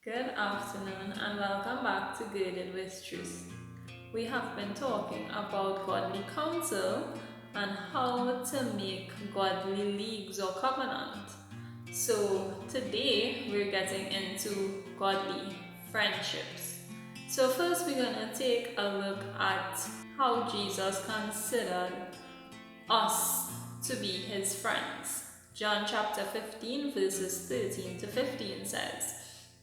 Good afternoon and welcome back to Girded with Truth. We have been talking about godly counsel and how to make godly leagues or covenant. So today we're getting into godly friendships. So first we're going to take a look at how Jesus considered us to be his friends. John chapter 15 verses 13 to 15 says,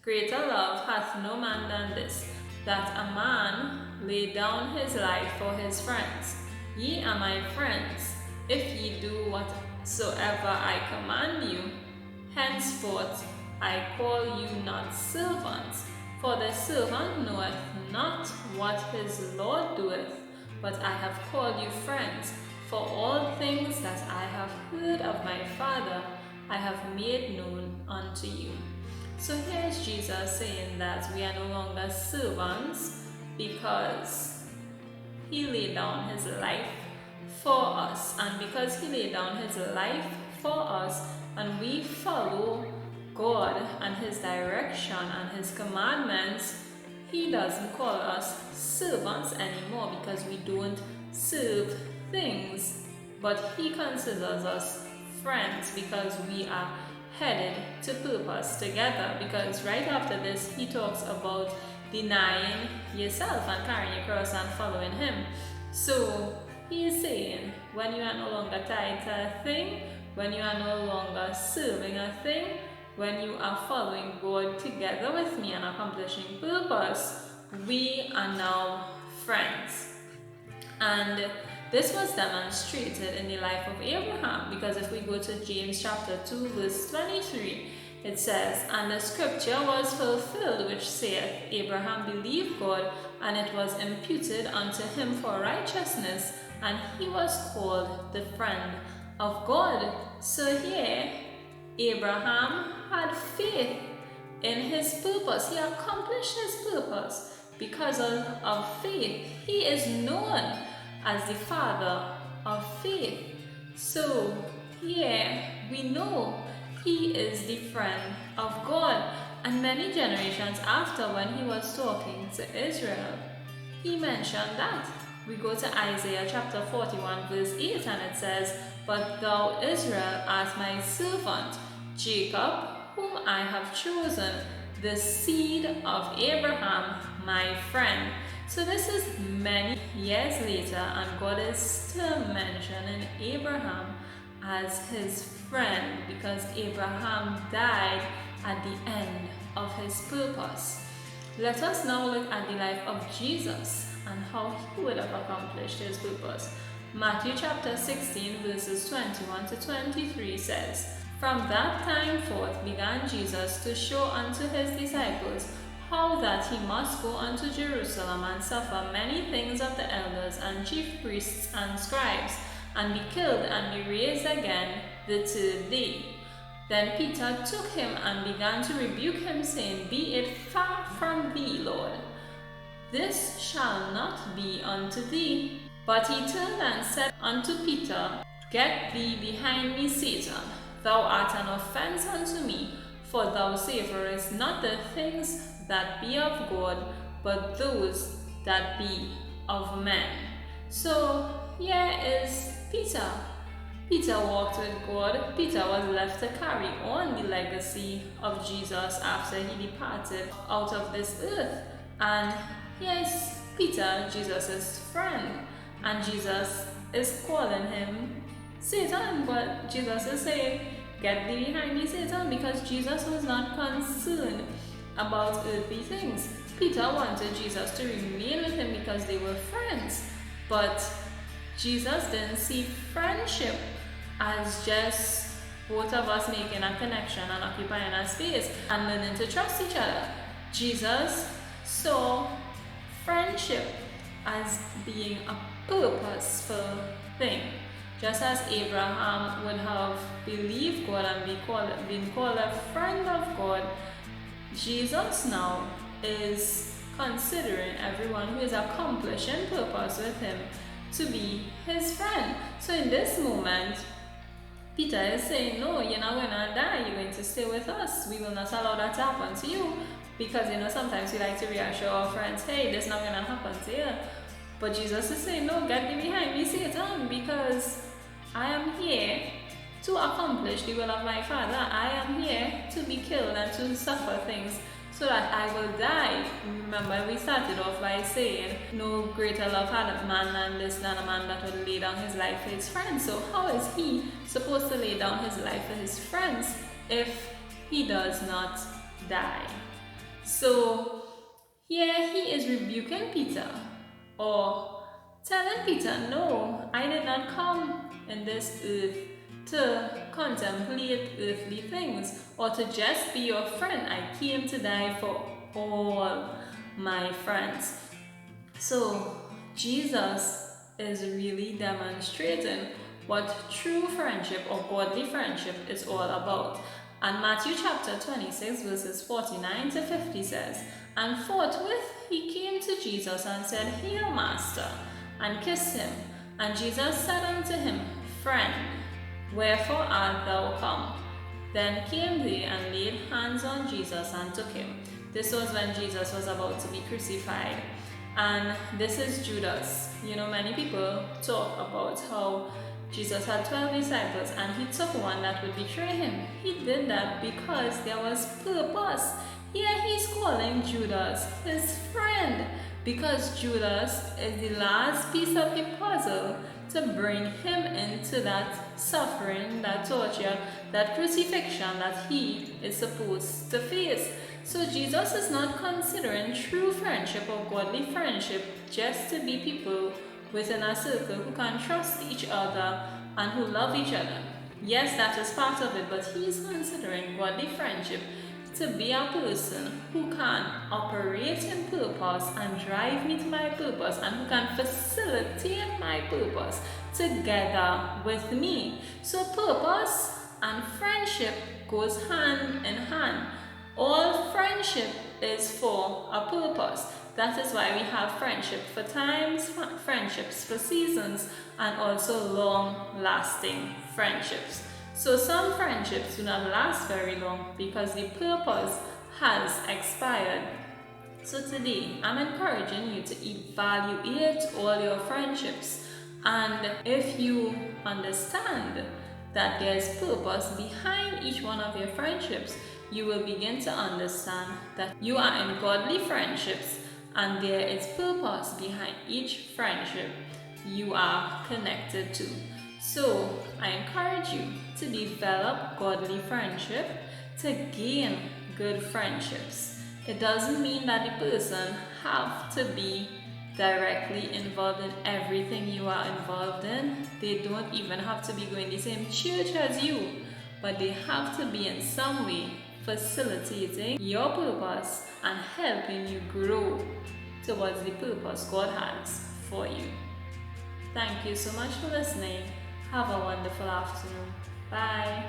"Greater love hath no man than this, that a man lay down his life for his friends. Ye are my friends, if ye do whatsoever I command you. Henceforth I call you not servants, for the servant knoweth not what his Lord doeth, but I have called you friends, for all things that I have heard of my Father I have made known unto you." So here's Jesus saying that we are no longer servants because he laid down his life for us. And because he laid down his life for us and we follow God and his direction and his commandments, he doesn't call us servants anymore because we don't serve things, but he considers us friends because we are headed to purpose together. Because right after this he talks about denying yourself and carrying your cross and following him. So he is saying, when you are no longer tied to a thing, when you are no longer serving a thing, when you are following God together with me and accomplishing purpose, we are now friends. And this was demonstrated in the life of Abraham, because if we go to James chapter 2 verse 23, it says, "And the scripture was fulfilled which saith, Abraham believed God, and it was imputed unto him for righteousness, and he was called the friend of God." So here, Abraham had faith in his purpose. He accomplished his purpose because of faith. He is known as the father of faith. So here we know he is the friend of God. And many generations after, when he was talking to Israel, he mentioned that. We go to Isaiah chapter 41 verse 8 and it says, "But thou Israel art my servant, Jacob whom I have chosen, the seed of Abraham my friend." So this is many years later and God is still mentioning Abraham as his friend because Abraham died at the end of his purpose. Let us now look at the life of Jesus and how he would have accomplished his purpose. Matthew chapter 16 verses 21 to 23 says, "From that time forth began Jesus to show unto his disciples how that he must go unto Jerusalem and suffer many things of the elders and chief priests and scribes, and be killed and be raised again the third day. Then Peter took him and began to rebuke him, saying, Be it far from thee, Lord. This shall not be unto thee. But he turned and said unto Peter, Get thee behind me, Satan. Thou art an offense unto me, for thou savorest not the things that be of God, but those that be of men." So here is Peter. Peter walked with God. Peter was left to carry on the legacy of Jesus after he departed out of this earth. And here's Peter, Jesus' friend, and Jesus is calling him Satan, but Jesus is saying, "Get thee behind me, Satan," because Jesus was not concerned about earthly things. Peter wanted Jesus to remain with him because they were friends, but Jesus didn't see friendship as just both of us making a connection and occupying a space and learning to trust each other. Jesus saw friendship as being a purposeful thing. Just as Abraham would have believed God and been called a friend of God, Jesus now is considering everyone who is accomplishing purpose with him to be his friend. So in this moment, Peter is saying, no, you're not going to die, you're going to stay with us. We will not allow that to happen to you. Because sometimes we like to reassure our friends, hey, this is not gonna happen to you. But Jesus is saying, no, get thee behind me, Satan, because I am here to accomplish the will of my Father. I am here to be killed and to suffer things so that I will die. Remember, we started off by saying, no greater love had a man than this, than a man that would lay down his life for his friends. So how is he supposed to lay down his life for his friends if he does not die? So here he is rebuking Peter, or telling Peter, no, I did not come in this earth to contemplate earthly things or to just be your friend. I came to die for all my friends. So Jesus is really demonstrating what true friendship or godly friendship is all about. And Matthew chapter 26 verses 49 to 50 says, and forthwith he came to Jesus and said, Hail, Master, and kissed him. And Jesus said unto him, Friend, wherefore art thou come? Then came they and laid hands on Jesus and took him. This was when Jesus was about to be crucified. And this is Judas. Many people talk about how Jesus had 12 disciples and he took one that would betray him. He did that because there was purpose. Here he's calling Judas his friend because Judas is the last piece of the puzzle to bring him into that suffering, that torture, that crucifixion that he is supposed to face. So Jesus is not considering true friendship or godly friendship just to be people within a circle who can trust each other and who love each other. Yes, that is part of it, but he is considering godly friendship to be a person who can operate in purpose and drive me to my purpose and who can facilitate my purpose together with me. So purpose and friendship goes hand in hand. All friendship is for a purpose. That is why we have friendship for times, friendships for seasons, and also long-lasting friendships. So some friendships do not last very long because the purpose has expired. So today, I'm encouraging you to evaluate all your friendships. And if you understand that there's purpose behind each one of your friendships, you will begin to understand that you are in godly friendships and there is purpose behind each friendship you are connected to. So I encourage you to develop godly friendship, to gain good friendships. It doesn't mean that the person have to be directly involved in everything you are involved in. They don't even have to be going to the same church as you, but they have to be in some way facilitating your purpose and helping you grow towards the purpose God has for you. Thank you so much for listening. Have a wonderful afternoon. Bye.